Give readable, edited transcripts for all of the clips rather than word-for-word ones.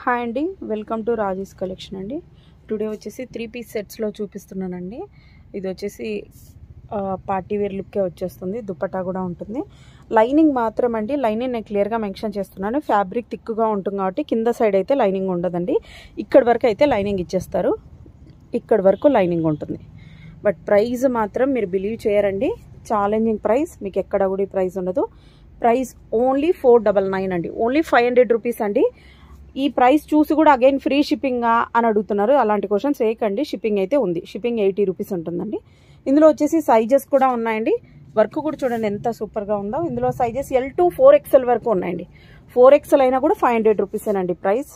Hi అండి, welcome to Raji's collection అండి. Today వచ్చేసి 3 పీస్ సెట్స్లో చూపిస్తున్నానండి. ఇది వచ్చేసి పార్టీ వేర్ లుక్కే వచ్చేస్తుంది. దుపట్టా కూడా ఉంటుంది. లైనింగ్ మాత్రం అండి, లైనింగ్ నేను క్లియర్గా మెన్షన్ చేస్తున్నాను. ఫ్యాబ్రిక్ థిక్గా ఉంటుంది కాబట్టి కింద సైడ్ అయితే లైనింగ్ ఉండదండి. ఇక్కడ వరకు అయితే లైనింగ్ ఇచ్చేస్తారు, ఇక్కడ వరకు లైనింగ్ ఉంటుంది. బట్ ప్రైస్ మాత్రం మీరు బిలీవ్ చేయరండి, ఛాలెంజింగ్ ప్రైస్. మీకు ఎక్కడ కూడా ఈ ప్రైస్ ఉండదు. ప్రైస్ ఓన్లీ 499 అండి, ఓన్లీ 500 రూపీస్ అండి. ఈ ప్రైస్ చూసి కూడా అగైన్ ఫ్రీ షిప్పింగా అని అడుగుతున్నారు. అలాంటి క్వశ్చన్స్ వేయకండి. షిప్పింగ్ అయితే ఉంది. షిప్పింగ్ 80 రూపీస్ ఉంటుందండి. ఇందులో వచ్చేసి సైజెస్ కూడా ఉన్నాయండి. వర్క్ కూడా చూడండి ఎంత సూపర్గా ఉందో. ఇందులో సైజెస్ L to 4XL వరకు ఉన్నాయండి. 4XL అయినా కూడా 500 రూపీసేనండి ప్రైస్.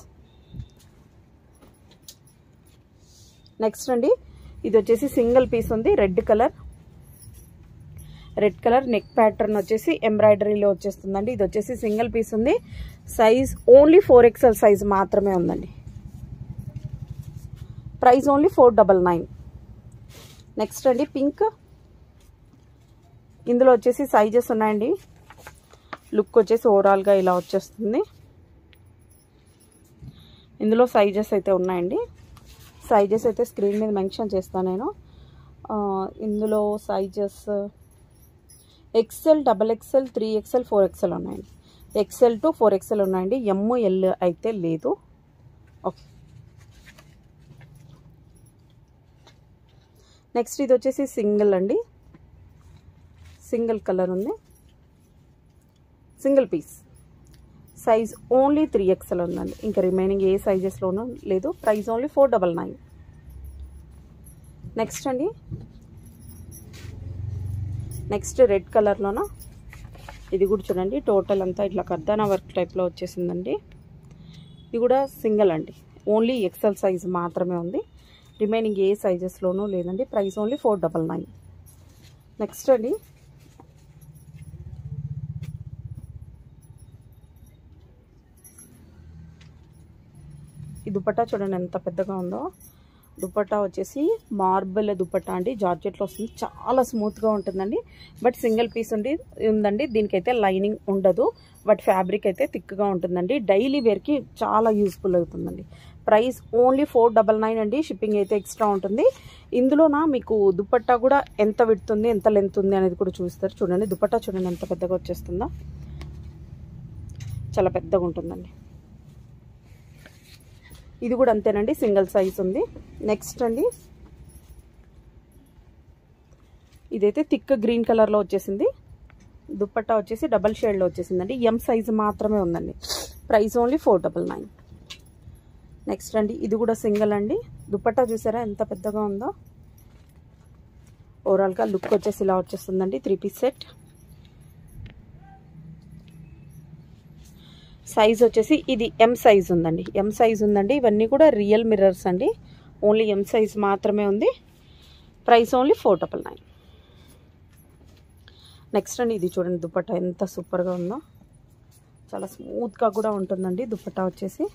నెక్స్ట్ అండి, ఇది వచ్చేసి సింగిల్ పీస్ ఉంది. రెడ్ కలర్ నెక్ ప్యాటర్న్ వచ్చేసి ఎంబ్రాయిడరీలో వచ్చేస్తుందండి. ఇది వచ్చేసి సింగిల్ పీస్ ఉంది. సైజ్ ఓన్లీ 4XL సైజ్ మాత్రమే ఉందండి. Price only 499. నెక్స్ట్ అండి, పింక్. ఇందులో వచ్చేసి సైజెస్ ఉన్నాయండి. లుక్ వచ్చేసి ఓవరాల్గా ఇలా వచ్చేస్తుంది. ఇందులో సైజెస్ అయితే ఉన్నాయండి. సైజెస్ అయితే స్క్రీన్ మీద మెన్షన్ చేస్తాను నేను. ఇందులో sizes XL, XXL, 3XL, 4XL ఉన్నాయండి. XL to 4XL ఉన్నాయండి. ML అయితే లేదు. ఓకే, నెక్స్ట్ ఇది వచ్చేసి సింగిల్ అండి. సింగిల్ కలర్ ఉంది, single piece. Size only 3XL ఉందండి. ఇంకా రిమైనింగ్ ఏ సైజెస్లోనూ లేదు. Price only 499. నెక్స్ట్ అండి, నెక్స్ట్ రెడ్ కలర్లోన ఇది కూడా చూడండి. టోటల్ అంతా ఇట్లా కర్దానా వర్క్ టైప్లో వచ్చేసిందండి. ఇది కూడా సింగిల్ అండి, ఓన్లీ XL సైజ్ మాత్రమే ఉంది. రిమైనింగ్ ఏ సైజెస్లోనూ లేదండి. Price only 499. నెక్స్ట్ అండి, ఈ దుపట్టా చూడండి ఎంత పెద్దగా ఉందో. దుపట్టా వచ్చేసి మార్బుల్ దుపట్టా అండి, జార్జెట్లో వస్తుంది. చాలా స్మూత్గా ఉంటుందండి. బట్ సింగిల్ పీస్ ఉందండి. దీనికైతే లైనింగ్ ఉండదు. బట్ ఫ్యాబ్రిక్ అయితే థిక్గా ఉంటుందండి. డైలీ వేర్కి చాలా యూస్ఫుల్ అవుతుందండి. ప్రైస్ ఓన్లీ 499 అండి. షిప్పింగ్ అయితే ఎక్స్ట్రా ఉంటుంది. ఇందులోన మీకు దుపట్టా కూడా ఎంత విడుతుంది, ఎంత లెంత్ ఉంది అనేది కూడా చూస్తారు. చూడండి దుపట్టా చూడండి ఎంత పెద్దగా వచ్చేస్తుందో. చాలా పెద్దగా ఉంటుందండి. ఇది కూడా అంతేనండి, సింగిల్ సైజ్ ఉంది. నెక్స్ట్ అండి, ఇదైతే థిక్ గ్రీన్ కలర్లో వచ్చేసింది. దుపట్టా వచ్చేసి డబల్ షేడ్లో వచ్చేసిందండి. M సైజ్ మాత్రమే ఉందండి. Price only 499. నెక్స్ట్ అండి, ఇది కూడా సింగిల్ అండి. దుపట్టా చూసారా ఎంత పెద్దగా ఉందో. ఓవరాల్గా లుక్ వచ్చేసి ఇలా వచ్చేస్తుందండి. 3 పీస్ సెట్. సైజ్ వచ్చేసి ఇది M సైజ్ ఉందండి. M సైజ్ ఉందండి. ఇవన్నీ కూడా రియల్ మిర్రర్స్ అండి. ఓన్లీ M సైజ్ మాత్రమే ఉంది. Price only 499. నెక్స్ట్ అండి, ఇది చూడండి దుపట్టా ఎంత సూపర్గా ఉందో. చాలా స్మూత్గా కూడా ఉంటుందండి దుపట్టా వచ్చేసి.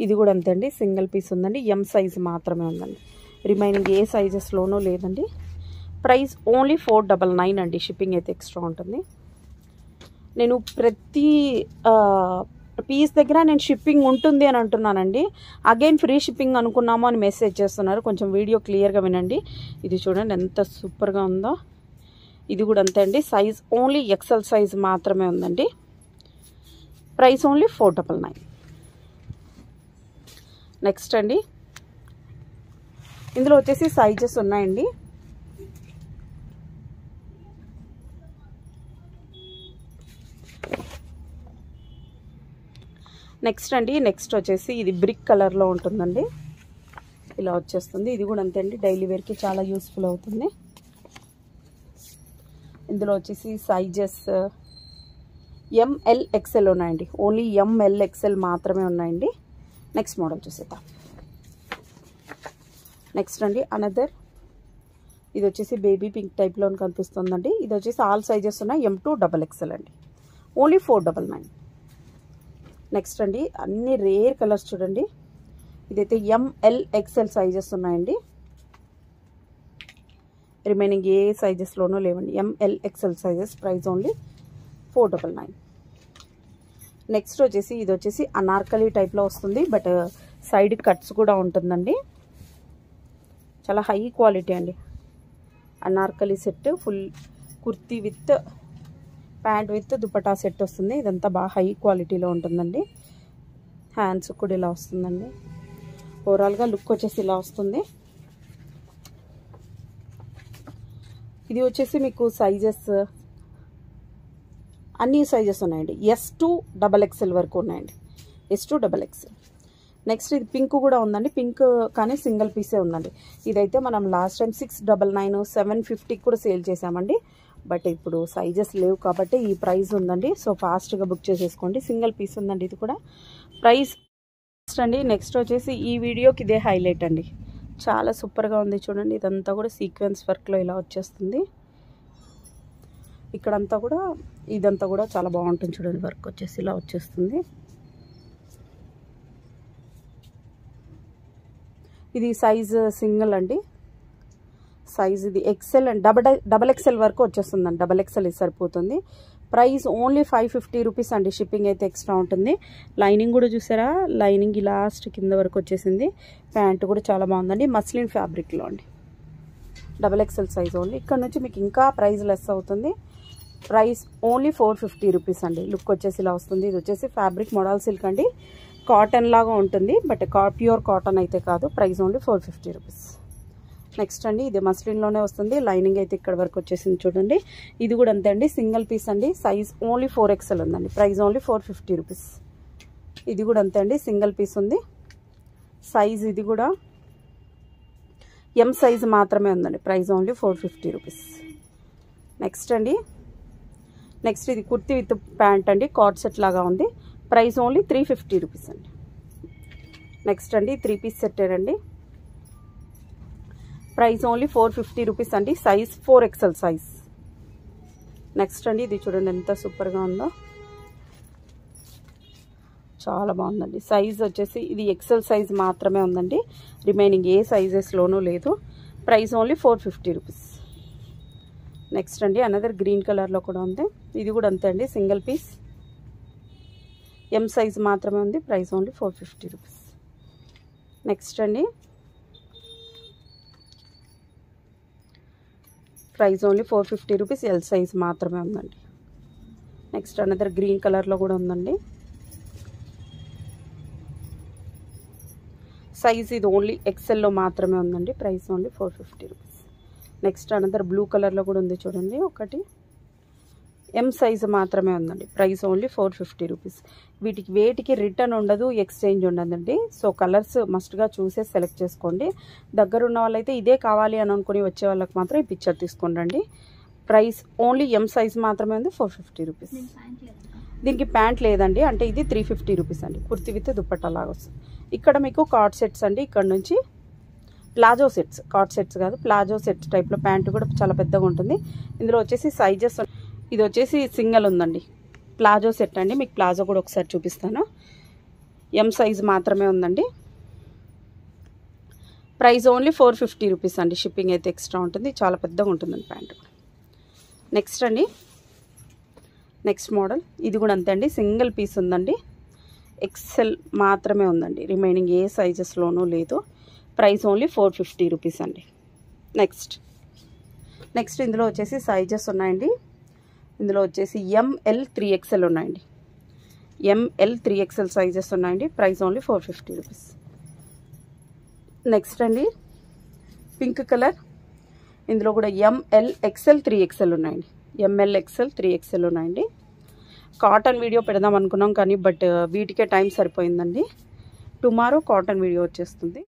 ఇది కూడా అంతే అండి, సింగిల్ పీస్ ఉందండి. M సైజ్ మాత్రమే ఉందండి. రిమైనింగ్ ఏ సైజెస్లోనూ లేదండి. ప్రైస్ ఓన్లీ 499 అండి. షిప్పింగ్ అయితే ఎక్స్ట్రా ఉంటుంది. నేను ప్రతి పీస్ దగ్గర నేను షిప్పింగ్ ఉంటుంది అని అంటున్నానండి. అగైన్ ఫ్రీ షిప్పింగ్ అనుకున్నాము అని మెసేజ్ చేస్తున్నారు. కొంచెం వీడియో క్లియర్గా వినండి. ఇది చూడండి ఎంత సూపర్గా ఉందో. ఇది కూడా అంతే అండి. సైజ్ ఓన్లీ XL సైజ్ మాత్రమే ఉందండి. Price only 499. నెక్స్ట్ అండి, ఇందులో వచ్చేసి సైజెస్ ఉన్నాయండి. నెక్స్ట్ అండి, నెక్స్ట్ వచ్చేసి ఇది బ్రిక్ కలర్లో ఉంటుందండి. ఇలా వచ్చేస్తుంది. ఇది కూడా అంతే అండి, డైలీ వేర్కి చాలా యూస్ఫుల్ అవుతుంది. ఇందులో వచ్చేసి సైజెస్ ML, XL ఉన్నాయండి. ఓన్లీ ML, XL మాత్రమే ఉన్నాయండి. నెక్స్ట్ మోడల్ చూసేద్దాం. నెక్స్ట్ అండి, అనదర్. ఇది వచ్చేసి బేబీ పింక్ టైప్లో కనిపిస్తుందండి. ఇది వచ్చేసి ఆల్ సైజెస్ ఉన్నాయి. M to XXL అండి. ఓన్లీ 499. నెక్స్ట్ అండి, అన్ని రేర్ కలర్స్ చూడండి. ఇదైతే ML, XL సైజెస్ ఉన్నాయండి. రిమైనింగ్ ఏ సైజెస్లోనూ లేవండి. ML, XL sizes. Price only 499. Next వచ్చేసి ఇది వచ్చేసి అనార్కలి టైప్లో వస్తుంది, బట్ సైడ్ కట్స్ కూడా ఉంటుందండి. చాలా హై క్వాలిటీ అండి. Anarkali set full kurti with pant with dupatta set వస్తుంది. ఇదంతా బాగా హై క్వాలిటీలో ఉంటుందండి. హ్యాండ్స్ కూడా ఇలా వస్తుందండి. ఓవరాల్గా లుక్ వచ్చేసి ఇలా వస్తుంది. ఇది వచ్చేసి మీకు సైజెస్ అన్ని సైజెస్ ఉన్నాయండి. S to XXL వరకు ఉన్నాయండి. S to XXL. నెక్స్ట్ ఇది పింక్ కూడా ఉందండి. పింక్ కానీ సింగిల్ పీసే ఉందండి. ఇదైతే మనం లాస్ట్ టైం 699 750 కూడా సేల్ చేసామండి. బట్ ఇప్పుడు సైజెస్ లేవు కాబట్టి ఈ ప్రైస్ ఉందండి. సో ఫాస్ట్గా బుక్ చేసేసుకోండి. సింగిల్ పీస్ ఉందండి ఇది కూడా. ప్రైస్ అండి. నెక్స్ట్ వచ్చేసి ఈ వీడియోకి ఇదే హైలైట్ అండి. చాలా సూపర్గా ఉంది చూడండి. ఇదంతా కూడా సీక్వెన్స్ వర్క్లో ఇలా వచ్చేస్తుంది. ఇక్కడంతా కూడా ఇదంతా కూడా చాలా బాగుంటుంది చూడండి. వర్క్ వచ్చేసి ఇలా వచ్చేస్తుంది. ఇది సైజ్ సింగిల్ అండి. సైజ్ ఇది XL అండ్ డబల్ XL వరకు వచ్చేస్తుందండి. XXL ఇది సరిపోతుంది. ప్రైస్ ఓన్లీ 550 రూపీస్ అండి. షిప్పింగ్ అయితే ఎక్స్ట్రా ఉంటుంది. లైనింగ్ కూడా చూసారా, లైనింగ్ లాస్ట్ కింద వరకు వచ్చేసింది. ప్యాంట్ కూడా చాలా బాగుందండి. మస్లిన్ ఫ్యాబ్రిక్లో అండి. XXL size only. ఇక్కడ నుంచి మీకు ఇంకా ప్రైస్ లెస్ అవుతుంది. ప్రైస్ ఓన్లీ 450 రూపీస్ అండి. లుక్ వచ్చేసి ఇలా వస్తుంది. ఇది వచ్చేసి ఫ్యాబ్రిక్ మోడల్ సిల్క్ అండి. కాటన్ లాగా ఉంటుంది, బట్ ప్యూర్ కాటన్ అయితే కాదు. Price only 450 rupees. నెక్స్ట్ అండి ఇది మస్లిన్లోనే వస్తుంది. లైనింగ్ అయితే ఇక్కడ వరకు వచ్చేసింది చూడండి. ఇది కూడా అంతే అండి. సింగిల్ పీస్ అండి. సైజ్ ఓన్లీ 4XL ఉందండి. Price only 450 rupees. ఇది కూడా అంతే అండి. సింగిల్ పీస్ ఉంది. సైజ్ ఇది కూడా M సైజ్ మాత్రమే ఉందండి. Price only 450 rupees. నెక్స్ట్ అండి నెక్స్ట్ ఇది కుర్తీ విత్ ప్యాంట్ అండి. కార్డ్ సెట్ లాగా ఉంది. ప్రైస్ ఓన్లీ 350 రూపీస్ అండి. నెక్స్ట్ అండి 3 పీస్ సెట్ అండి. ప్రైస్ ఓన్లీ 450 రూపీస్ అండి. Size 4XL size. నెక్స్ట్ అండి ఇది చూడండి ఎంత సూపర్గా ఉందో. చాలా బాగుందండి. సైజ్ వచ్చేసి ఇది XL సైజ్ మాత్రమే ఉందండి. రిమైనింగ్ ఏ సైజెస్లోనూ లేదు. Price only 450 rupees. నెక్స్ట్ అండి అనదర్ గ్రీన్ కలర్లో కూడా ఉంది. ఇది కూడా అంతే అండి. సింగిల్ పీస్ M సైజ్ మాత్రమే ఉంది. Price only 450 rupees. నెక్స్ట్ అండి price only 450 rupees. L size మాత్రమే ఉందండి. నెక్స్ట్ అనదర్ గ్రీన్ కలర్లో కూడా ఉందండి. సైజ్ ఇది ఓన్లీ XLలో మాత్రమే ఉందండి. Price only 450 rupees. Next another blue కలర్లో కూడా ఉంది చూడండి ఒకటి. M సైజ్ మాత్రమే ఉందండి. Price only 450 rupees. వేటికి రిటర్న్ ఉండదు, ఎక్స్చేంజ్ ఉండదండి. సో కలర్స్ మస్ట్గా చూసే సెలెక్ట్ చేసుకోండి. దగ్గర ఉన్న వాళ్ళైతే ఇదే కావాలి అని అనుకుని వచ్చే వాళ్ళకి మాత్రం ఈ పిక్చర్ తీసుకోండి. ప్రైస్ ఓన్లీ M సైజ్ మాత్రమే ఉంది. 450 రూపీస్. దీనికి ప్యాంట్ లేదండి. అంటే ఇది 350 రూపీస్ అండి. కుర్తీ విత్ దుపట్టా లాగా వస్తుంది. ఇక్కడ మీకు కార్డ్ సెట్స్ అండి. ఇక్కడ నుంచి ప్లాజో సెట్స్, కార్డ్ సెట్స్ కాదు ప్లాజో సెట్స్ టైప్లో ప్యాంట్ కూడా చాలా పెద్దగా ఉంటుంది. ఇందులో వచ్చేసి సైజెస్ ఇది వచ్చేసి సింగిల్ ఉందండి. ప్లాజో సెట్ అండి. మీకు ప్లాజో కూడా ఒకసారి చూపిస్తాను. M సైజ్ మాత్రమే ఉందండి. ప్రైస్ ఓన్లీ 450 రూపీస్ అండి. షిప్పింగ్ అయితే ఎక్స్ట్రా ఉంటుంది. చాలా పెద్దగా ఉంటుందండి ప్యాంట్. నెక్స్ట్ అండి నెక్స్ట్ మోడల్. ఇది కూడా అంతే అండి. సింగిల్ పీస్ ఉందండి. XL మాత్రమే ఉందండి. రిమైనింగ్ ఏ సైజెస్లోనూ లేదు. ప్రైస్ ఓన్లీ 450 రూపీస్ అండి. నెక్స్ట్ ఇందులో వచ్చేసి సైజెస్ ఉన్నాయండి. ఇందులో వచ్చేసి ML 3XL ఉన్నాయండి. ML 3XL సైజెస్ ఉన్నాయండి. Price only 450 rupees. నెక్స్ట్ అండి పింక్ కలర్. ఇందులో కూడా ML XL 3XL ఉన్నాయండి. ML XL 3XL ఉన్నాయండి. కాటన్ వీడియో పెడదాం అనుకున్నాం కానీ బట్ వీటికే టైం సరిపోయిందండి. టుమారో కాటన్ వీడియో వచ్చేస్తుంది.